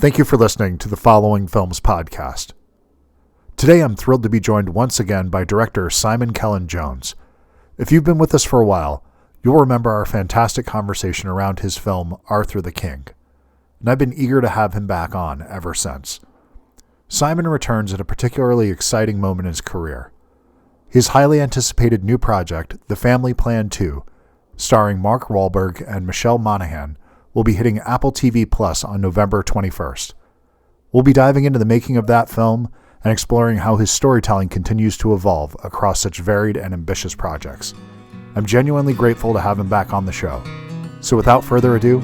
Thank you for listening to the Following Films podcast. Today I'm thrilled to be joined once again by director Simon Cellan Jones. If you've been with us for a while, you'll remember our fantastic conversation around his film Arthur the King, and I've been eager to have him back on ever since. Simon returns at a particularly exciting moment in his career. His highly anticipated new project, The Family Plan 2, starring Mark Wahlberg and Michelle Monaghan, will be hitting Apple TV Plus on November 21st. We'll be diving into the making of that film and exploring how his storytelling continues to evolve across such varied and ambitious projects. I'm genuinely grateful to have him back on the show. So without further ado,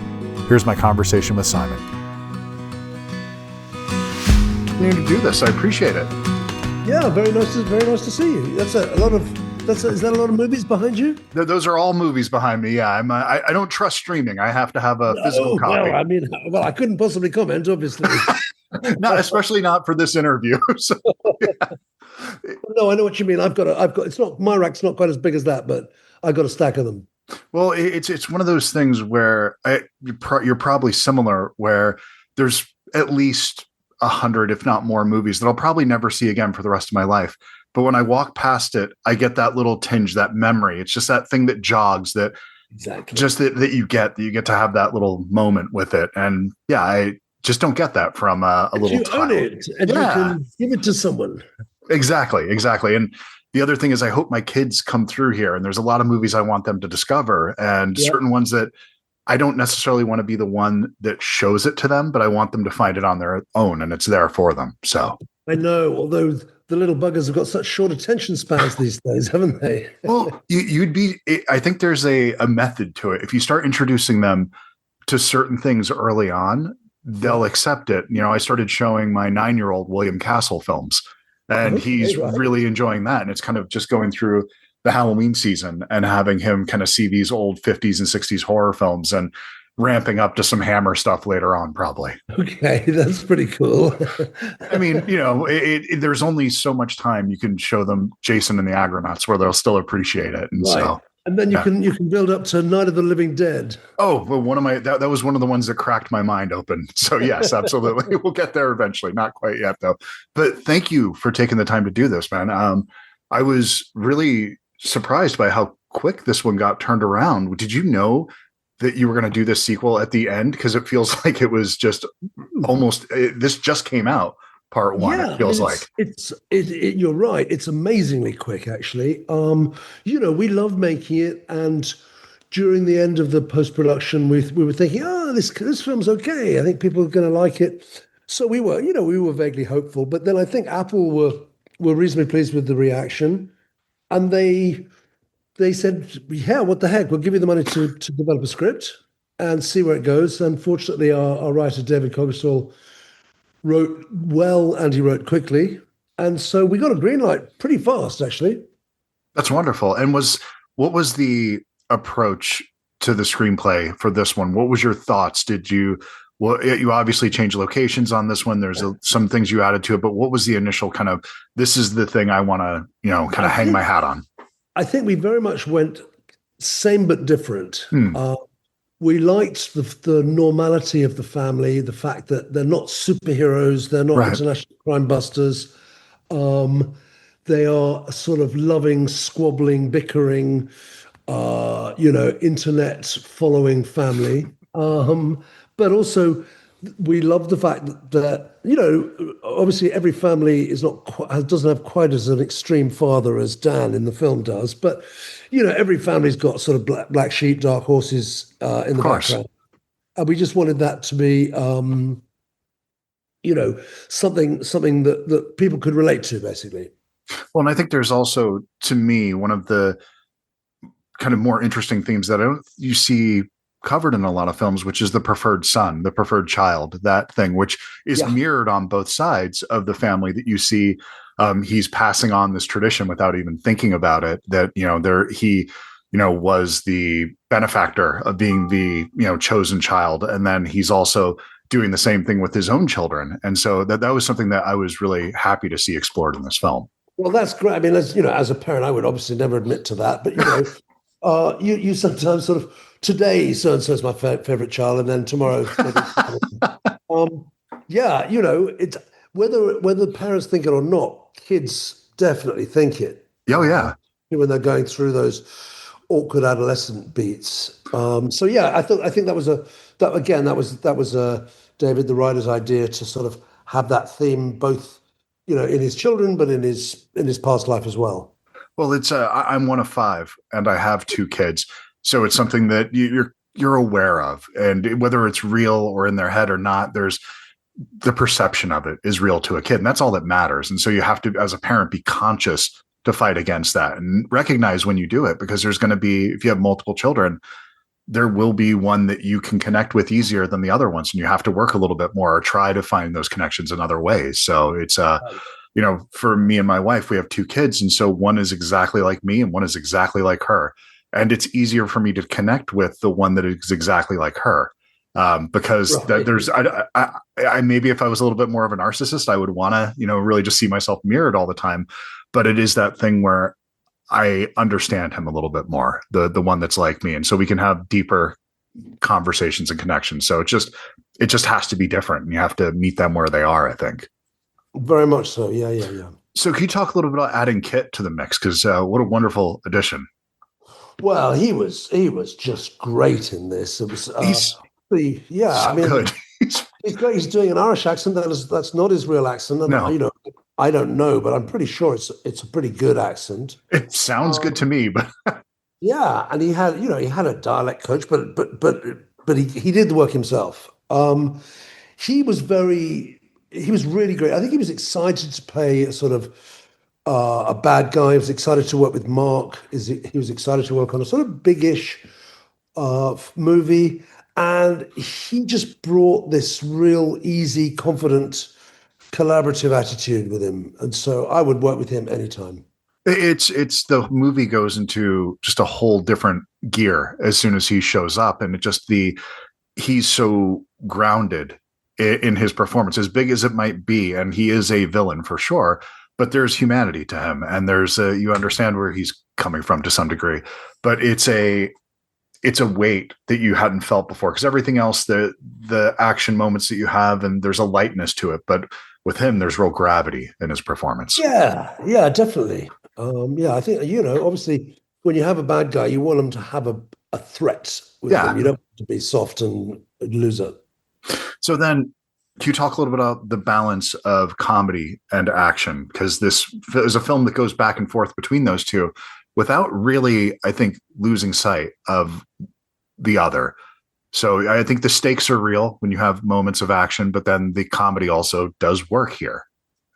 here's my conversation with Simon. You to do this. I appreciate it. Yeah, very nice to see you. Is that a lot of movies behind you? Those are all movies behind me. Yeah, I don't trust streaming. I have to have a physical copy. Well, I couldn't possibly comment, obviously. Especially not for this interview. So, yeah. No, I know what you mean. I've got. It's not, my rack's not quite as big as that, but I got a stack of them. Well, it's one of those things where you're probably similar, where there's at least 100, if not more, movies that I'll probably never see again for the rest of my life. But when I walk past it, I get that little tinge, that memory. It's just that thing that jogs, that exactly just that you get to have that little moment with it. And yeah, I just don't get that from a little you child. Own it and you can give it to someone. Exactly. And the other thing is, I hope my kids come through here, and there's a lot of movies I want them to discover, and certain ones that I don't necessarily want to be the one that shows it to them, but I want them to find it on their own, and it's there for them. So I know, although the little buggers have got such short attention spans these days, haven't they? Well, I think there's a method to it. If you start introducing them to certain things early on, they'll accept it. You know, I started showing my 9-year-old William Castle films, and he's really enjoying that. And it's kind of just going through the Halloween season and having him kind of see these old 50s and 60s horror films and ramping up to some Hammer stuff later on, probably. Okay, that's pretty cool. I mean, you know, there's only so much time you can show them Jason and the Argonauts where they'll still appreciate it. And so, and then you can build up to Night of the Living Dead. Oh, well, that was one of the ones that cracked my mind open. So yes, absolutely. We'll get there eventually. Not quite yet though. But thank you for taking the time to do this, man. I was really surprised by how quick this one got turned around. Did you know that you were going to do this sequel at the end? Because it feels like it was just almost, this just came out, part one. Yeah, it feels like you're right. It's amazingly quick, actually. You know, we love making it, and during the end of the post-production, we were thinking, this film's okay. I think people are going to like it. So we were vaguely hopeful, but then I think Apple were reasonably pleased with the reaction, and they said, yeah, what the heck? We'll give you the money to develop a script and see where it goes. Unfortunately, our writer, David Coggeshall, wrote well and he wrote quickly. And so we got a green light pretty fast, actually. That's wonderful. And what was the approach to the screenplay for this one? What was your thoughts? You obviously changed locations on this one. There's some things you added to it, but what was the initial kind of, this is the thing I want to, kind of hang my hat on? I think we very much went same but different. We liked the normality of the family, the fact that they're not superheroes, they're not international crime busters. They are a sort of loving, squabbling, bickering, internet following family. But also, we love the fact that obviously every family doesn't have quite as an extreme father as Dan in the film does, but every family's got sort of black sheep, dark horses in the background, and we just wanted that to be something that people could relate to, basically. Well, and I think there's also, to me, one of the kind of more interesting themes that you see covered in a lot of films, which is the preferred son, the preferred child, that thing, which is mirrored on both sides of the family that you see. He's passing on this tradition without even thinking about it, that, he was the benefactor of being the, chosen child. And then he's also doing the same thing with his own children. And so that was something that I was really happy to see explored in this film. Well, that's great. I mean, as a parent, I would obviously never admit to that, but, you sometimes sort of, today so-and-so is my favorite child, and then tomorrow Yeah, it's whether parents think it or not, kids definitely think it. Oh yeah. When they're going through those awkward adolescent beats. So yeah, I think that again that was David the writer's idea to sort of have that theme both in his children but in his past life as well. Well, I'm one of five, and I have two kids, so it's something that you're aware of, and whether it's real or in their head or not, there's the perception of it is real to a kid, and that's all that matters. And so you have to, as a parent, be conscious to fight against that and recognize when you do it, because there's going to be, if you have multiple children, there will be one that you can connect with easier than the other ones, and you have to work a little bit more or try to find those connections in other ways. So it's for me and my wife, we have two kids, and so one is exactly like me and one is exactly like her, and it's easier for me to connect with the one that is exactly like her, because that Right. there's I maybe if I was a little bit more of a narcissist, I would want to really just see myself mirrored all the time, but it is that thing where I understand him a little bit more, the one that's like me, and so we can have deeper conversations and connections. So it just has to be different, and you have to meet them where they are, I think. Very much so. Yeah, yeah, yeah. So can you talk a little bit about adding Kit to the mix? Because what a wonderful addition. Well, he was just great in this. It was He's yeah. I so mean, good. he's great. He's doing an Irish accent. That's not his real accent, and No, I don't know, but I'm pretty sure it's a pretty good accent. it sounds good to me, but Yeah, and he had a dialect coach, but he did the work himself. He was he was really great. I think he was excited to play a sort of a bad guy. He was excited to work with Mark. He was excited to work on a sort of big-ish movie, and he just brought this real easy, confident, collaborative attitude with him. And so I would work with him anytime. it's the movie goes into just a whole different gear as soon as he shows up, and it just the he's so grounded in his performance, as big as it might be, and he is a villain for sure. But there's humanity to him, and you understand where he's coming from to some degree. But it's a weight that you hadn't felt before, because everything else, the action moments that you have, and there's a lightness to it, but with him there's real gravity in his performance. Yeah, yeah, definitely. Yeah, I think, obviously, when you have a bad guy, you want him to have a threat with him. Yeah. You don't want to be soft and loser. So then, can you talk a little bit about the balance of comedy and action? Because this is a film that goes back and forth between those two without really, I think, losing sight of the other. So I think the stakes are real when you have moments of action, but then the comedy also does work here.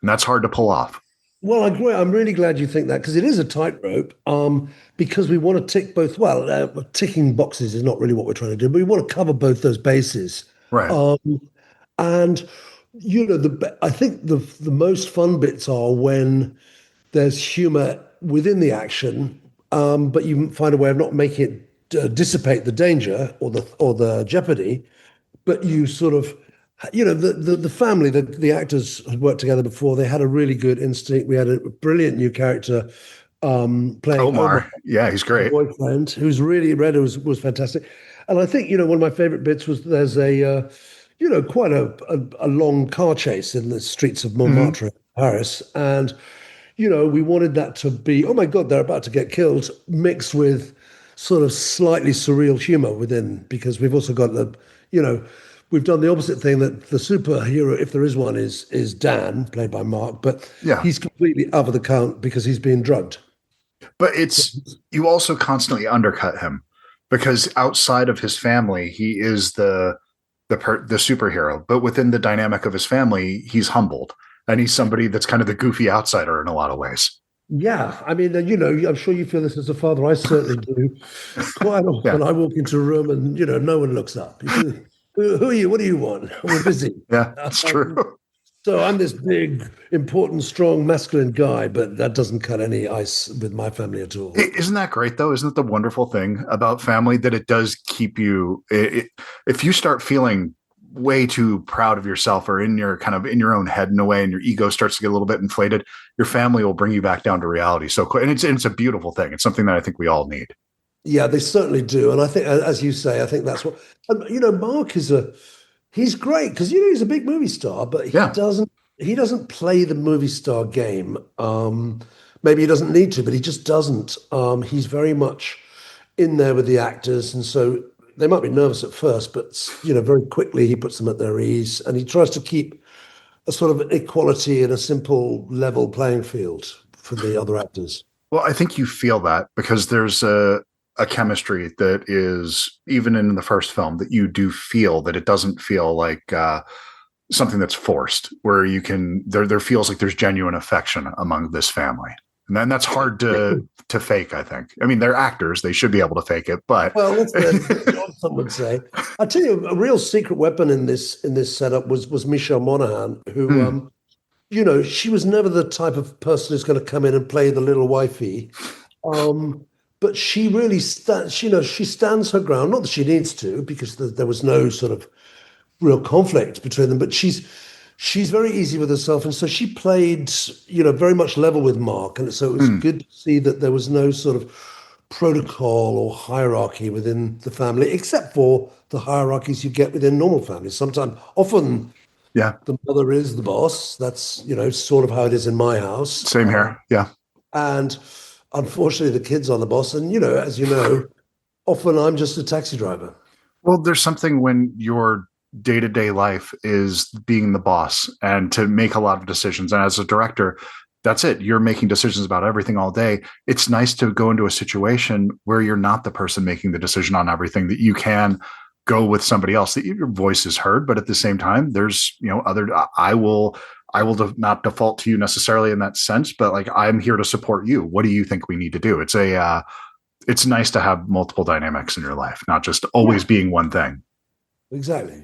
And that's hard to pull off. Well, I agree. I'm really glad you think that, because it is a tightrope. Because we want to tick both. Well, ticking boxes is not really what we're trying to do, but we want to cover both those bases. Right. Um, and I think the most fun bits are when there's humor within the action, but you find a way of not making it dissipate the danger or the jeopardy, but you sort of, the family, the actors had worked together before. They had a really good instinct. We had a brilliant new character playing Omar, Omar. Yeah, he's the great. boyfriend, who's really read was fantastic. And I think one of my favorite bits was there's quite a long car chase in the streets of Mhm. Montmartre, Paris, and we wanted that to be, oh my God, they're about to get killed, mixed with sort of slightly surreal humor within, because we've also got you know, we've done the opposite thing, that the superhero, if there is one, is Dan, played by Mark, but Yeah. he's completely out of the count because he's being drugged. But you also constantly undercut him, because outside of his family, he is the superhero. But within the dynamic of his family, he's humbled, and he's somebody that's kind of the goofy outsider in a lot of ways. Yeah, I mean, I'm sure you feel this as a father. I certainly do. Quite Yeah. often, I walk into a room and no one looks up. Who are you? What do you want? We're busy. Yeah, it's true. So I'm this big, important, strong, masculine guy, but that doesn't cut any ice with my family at all. Isn't that great though? Isn't it the wonderful thing about family that it does keep you? If you start feeling way too proud of yourself, or in your kind of in your own head in a way, and your ego starts to get a little bit inflated, your family will bring you back down to reality so quick. And it's a beautiful thing. It's something that I think we all need. Yeah, they certainly do. And I think, as you say, I think that's what, and, Mark is He's great because he's a big movie star, but Yeah. he doesn't play the movie star game. Maybe he doesn't need to, but he just doesn't. He's very much in there with the actors, and so they might be nervous at first, but very quickly he puts them at their ease, and he tries to keep a sort of equality and a simple level playing field for the other actors. Well, I think you feel that because there's a chemistry that is even in the first film that you do feel that it doesn't feel like something that's forced, where you can there feels like there's genuine affection among this family. And then that's hard to fake, I think. I mean, they're actors; they should be able to fake it. But Well, that's what some would say. I tell you, a real secret weapon in this setup was Michelle Monaghan, who mm, she was never the type of person who's going to come in and play the little wifey. Um, but she really stands, she stands her ground. Not that she needs to, because there was no sort of real conflict between them. But she's very easy with herself, and so she played, very much level with Mark, and so it was mm, good to see that there was no sort of protocol or hierarchy within the family, except for the hierarchies you get within normal families. Sometimes, often yeah, the mother is the boss. That's, sort of how it is in my house. same here. Yeah. And unfortunately, the kids are the boss. And, as you know, often I'm just a taxi driver. Well, there's something when your day to day life is being the boss and to make a lot of decisions. And as a director, that's it. You're making decisions about everything all day. It's nice to go into a situation where you're not the person making the decision on everything, that you can go with somebody else, that your voice is heard. But at the same time, there's, other, I will not default to you necessarily in that sense, but like, I'm here to support you. What do you think we need to do? It's nice to have multiple dynamics in your life, not just Yeah, always being one thing. exactly.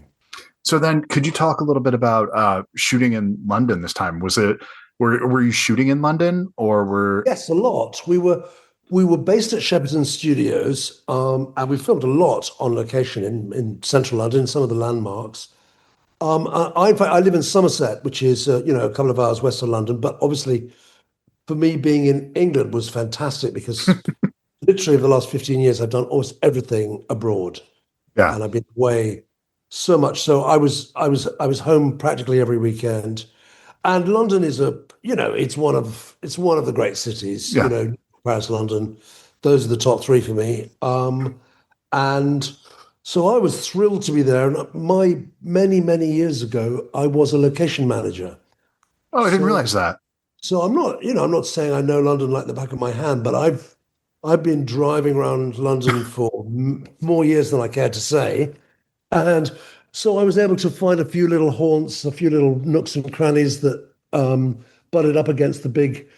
So then, could you talk a little bit about shooting in London this time? Were you shooting in London, or were? Yes, a lot. We were based at Shepperton Studios, and we filmed a lot on location in central London, some of the landmarks. In fact, I live in Somerset, which is a couple of hours west of London. But obviously, for me, being in England was fantastic because literally over the last 15 years, I've done almost everything abroad, Yeah. and I've been away so much. So I was home practically every weekend. And London is it's one of the great cities. Yeah. Paris, London, those are the top three for me. And so I was thrilled to be there. And many years ago, I was a location manager. Oh, I didn't So realize that. so I'm not saying I know London like the back of my hand, but I've been driving around London for more years than I care to say. And so I was able to find a few little haunts, a few little nooks and crannies that butted up against the big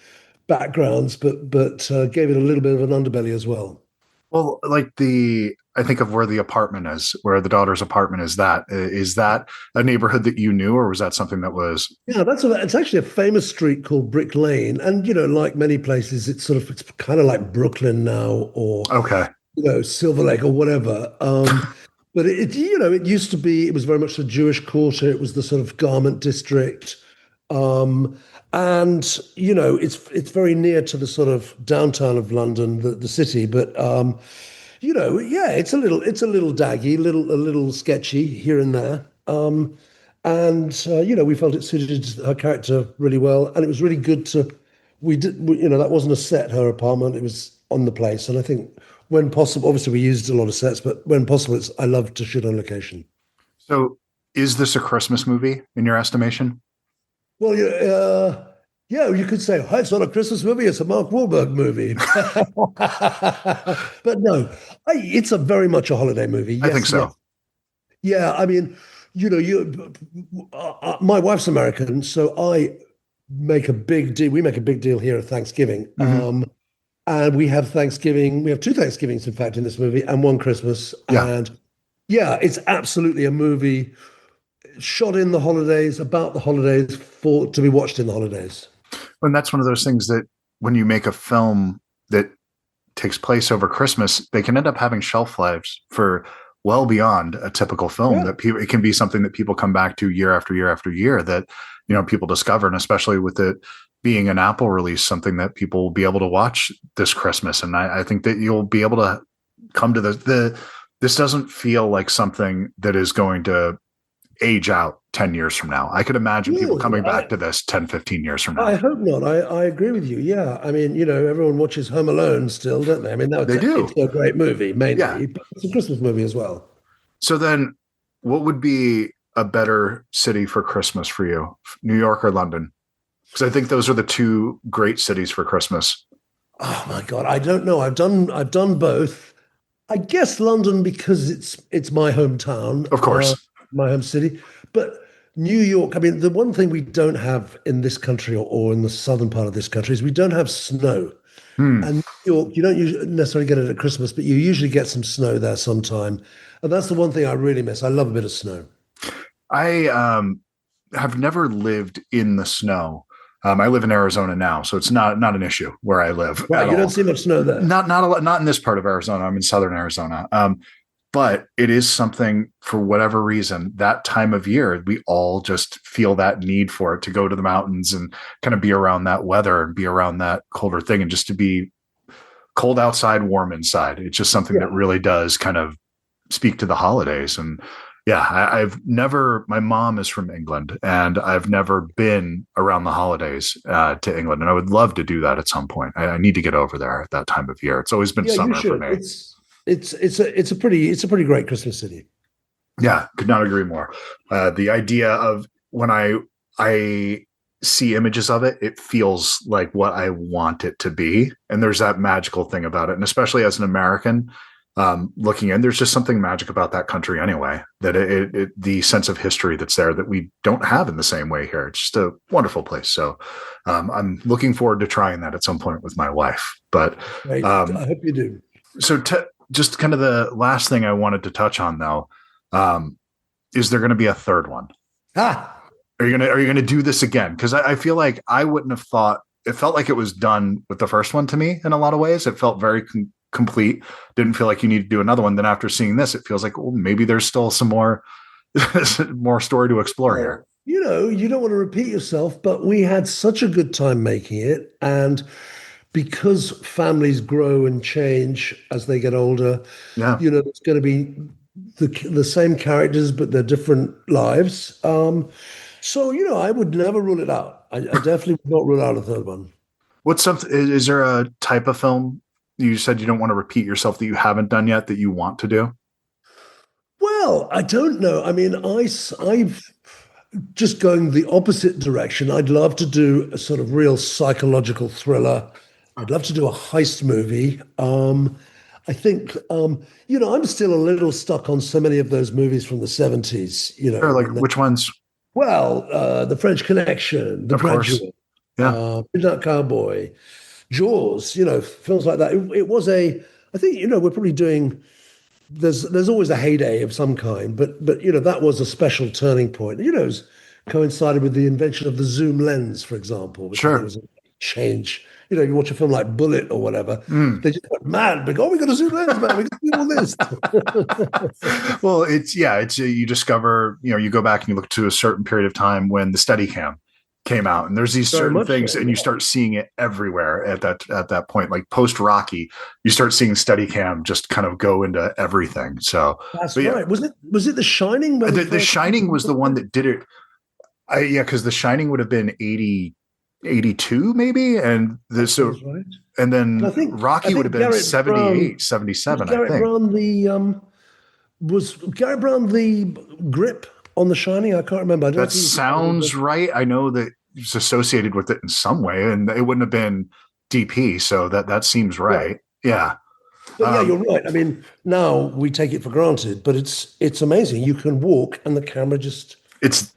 backgrounds, but gave it a little bit of an underbelly as well. Well, like I think of where the apartment is, where the daughter's apartment is. That a neighborhood that you knew, or was that something that was? Yeah, it's actually a famous street called Brick Lane, and like many places, it's kind of like Brooklyn now, or Okay. Silver Lake or whatever. But it used to be. It was very much the Jewish quarter. It was the sort of garment district, and it's very near to the sort of downtown of London, the city. But yeah, it's a little daggy, a little sketchy here and there. And we felt it suited her character really well, and it was really good to. That wasn't a set, her apartment. It was on the place, and I think when possible, obviously we used a lot of sets, but when possible, I love to shoot on location. So, is this a Christmas movie in your estimation? Well, yeah, you could say, "Oh, it's not a Christmas movie; it's a Mark Wahlberg movie." But no, it's a very much a holiday movie. I think Yes, yes, so. yeah. I mean, my wife's American, so I make a big deal. We make a big deal here at Thanksgiving. Hmm. And we have Thanksgiving. We have two Thanksgivings, in fact, in this movie, and one Christmas. Yeah. And yeah, it's absolutely a movie shot in the holidays, about the holidays, for to be watched in the holidays. And that's one of those things that when you make a film that takes place over Christmas, they can end up having shelf lives for well beyond a typical film. Yeah, That people, it can be something that people come back to year after year after year. That people discover, and especially with it being an Apple release, something that people will be able to watch this Christmas. And I think that you'll be able to come to the. This doesn't feel like something that is going to age out 10 years from now. I could imagine people Really, coming back to this 10, 15 years from I now. hope not. I agree with you. Yeah, I mean, everyone watches Home Alone still, don't they? I mean, no, They it's do. a great movie Yeah. mainly, but it's a Christmas movie as well. So then what would be a better city for Christmas for you? New York or London? Because I think those are the two great cities for Christmas. Oh my God, I don't know. I've done both. I guess London because it's my hometown, Of course. my home city. But New York, I mean, the one thing we don't have in this country or in the southern part of this country is we don't have snow. Hmm. And New York, you don't usually necessarily get it at Christmas, but you usually get some snow there sometime. And that's the one thing I really miss. I love a bit of snow. I have never lived in the snow. I live in Arizona now, so it's not an issue where I live Right, at you don't all. see much snow there. Not a lot, not in this part of Arizona. I'm in southern Arizona. But it is something for whatever reason that time of year we all just feel that need for it to go to the mountains and kind of be around that weather and be around that colder thing and just to be cold outside, warm inside. It's just something that Yeah. really does kind of speak to the holidays. And yeah, I've never, my mom is from England and I've never been around the holidays to England. And I would love to do that at some point. I need to get over there at that time of year. It's always been Yeah, you summer for should. me. It's a pretty great Christmas city. Yeah, could not agree more. The idea of when I see images of it, it feels like what I want it to be, and there's that magical thing about it. And especially as an American, looking in, there's just something magic about that country anyway. That the sense of history that's there that we don't have in the same way here. It's just a wonderful place. So I'm looking forward to trying that at some point with my wife. But Right. I um, hope you do. so just kind of the last thing I wanted to touch on though. Um, is there going to be a third one? Ah, Are you gonna do this again? Because I feel like I wouldn't have thought it felt like it was done with the first one to me in a lot of ways. It felt very complete. Didn't feel like you need to do another one. Then after seeing this, it feels like well, maybe there's still some more more story to explore here. well, you don't want to repeat yourself, but we had such a good time making it. And because families grow and change as they get older, Yeah. it's going to be the same characters, but they're different lives. So, I would never rule it out. I definitely would not rule out a third one. What's something? Is there a type of film you said you don't want to repeat yourself that you haven't done yet that you want to do? Well, I don't know. I mean, I've just going the opposite direction. I'd love to do a sort of real psychological thriller. I'd love to do a heist movie. I think, I'm still a little stuck on so many of those movies from the 70s, Or like when which ones? The French Connection, The Of course. Graduate, Yeah. Midnight Cowboy, Jaws, films like that. It was I think, we're probably doing, there's always a heyday of some kind, but that was a special turning point. It's coincided with the invention of the zoom lens, for example, which I think Sure. was a change. You watch a film like Bullet or whatever, Mm. they just went mad. Like, oh, we got a zoom lens, man. We can do all this. Well, it's you discover, you go back and you look to a certain period of time when the Steadicam came out, and there's these Very certain much so. things, and you Yeah. start seeing it everywhere at that point. Like post Rocky, you start seeing Steadicam just kind of go into everything. So, That's but yeah, right. Was it The Shining when the first? Shining was the one that did it. Yeah, because the Shining would have been 82 maybe, and That so sounds right. and And then I Rocky would have think been Garrett Brown 78, was 77, I Garrett think. Brown the grip on The Shining. I can't remember. I don't That think he was the sounds grip. right. I know that it's associated with it in some way, and it wouldn't have been DP, so that seems Right. right. Yeah. But yeah, you're Um, right. I mean, now we take it for granted, but it's amazing. You can walk and the camera just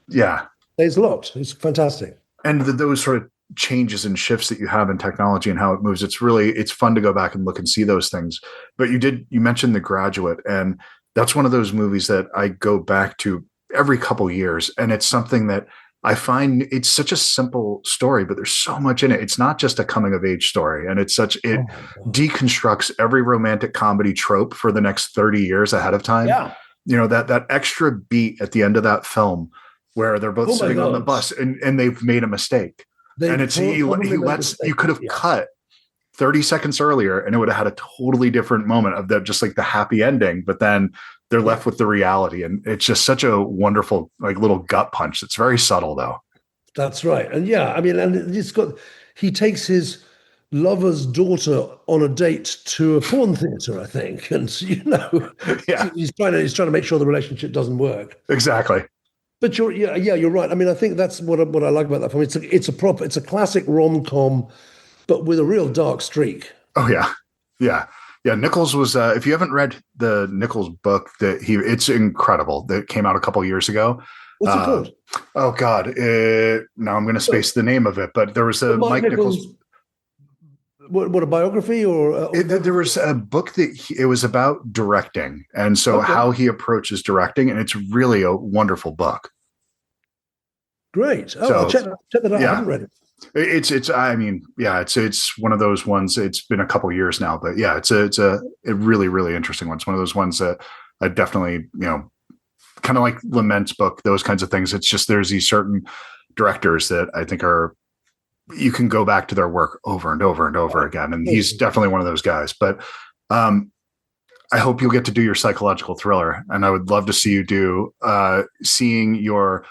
yeah, stays locked. It's fantastic. and those sort of changes and shifts that you have in technology and how it moves, it's fun to go back and look and see those things. But you mentioned The Graduate, and that's one of those movies that I go back to every couple years, and it's something that I find it's such a simple story, but there's so much in it. It's not just a coming of age story, and it Oh my God. deconstructs every romantic comedy trope for the next 30 years ahead of time. Yeah. That extra beat at the end of that film where they're both Oh my sitting on the God. bus and they've made a mistake, They and he probably made a lets you mistake. could have Yeah. cut 30 seconds earlier and it would have had a totally different moment of that, just like the happy ending, but then they're left with the reality. And it's just such a wonderful, like, little gut punch. It's very subtle, though. That's right. And yeah, I mean, and he takes his lover's daughter on a date to a porn theater, I think. And, Yeah, he's trying to make sure the relationship doesn't work. exactly. But you're right. I mean, I think that's what I like about that film. It's a classic rom-com, but with a real dark streak. Oh, yeah. Yeah. Yeah. Nichols was, if you haven't read the Nichols book, it's incredible. That came out a couple years ago. What's it called? Oh God. Now I'm going to space the name of it, but there was a Mike Nichols. What, a biography or there was a book that it was about directing. And so how he approaches directing, and it's really a wonderful book. Great. Oh, I'll check that out. Yeah. I haven't read it. I mean, yeah, it's one of those ones. It's been a couple years now, but yeah, it's a really, really interesting one. It's one of those ones that I definitely, kind of like Lament's book, those kinds of things. It's just, there's these certain directors that I think you can go back to their work over and over and over again. And he's definitely one of those guys, but, I hope you'll get to do your psychological thriller, and I would love to see you do, seeing your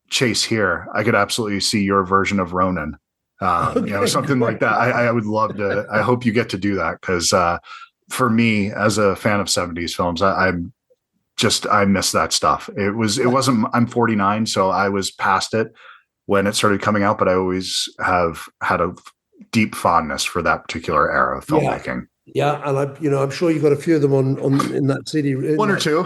Chase here. I could absolutely see your version of Ronin, something like that. I would love to. I hope you get to do that, because for me, as a fan of 70s films, I miss that stuff. It wasn't. I'm 49, so I was past it when it started coming out, but I always have had a deep fondness for that particular era of filmmaking. Yeah, and I'm sure you got a few of them on in that CD. One or two.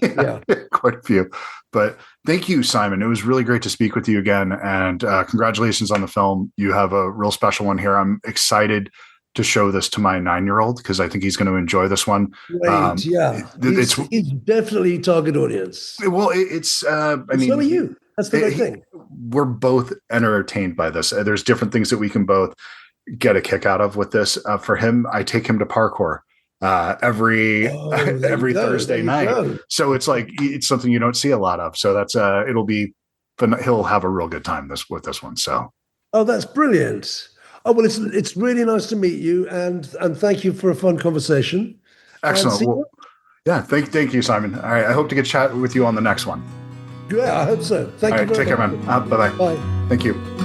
Yeah, quite a few. But thank you, Simon. It was really great to speak with you again, and congratulations on the film. You have a real special one here. I'm excited to show this to my 9-year-old, because I think he's going to enjoy this one. Great, yeah. He's definitely a target audience. Well, so are you. That's the right thing. We're both entertained by this. There's different things that we can both get a kick out of with this. For him, I take him to parkour every Thursday night. So it's like, it's something you don't see a lot of. So that's it'll be fun. He'll have a real good time with this one. So that's brilliant. Oh, well, it's really nice to meet you, and thank you for a fun conversation. Excellent. Well, yeah, thank you, Simon. All right, I hope to get chat with you on the next one. Yeah, I hope so. Thank you. All right, take care, man. Bye-bye. Bye. Thank you.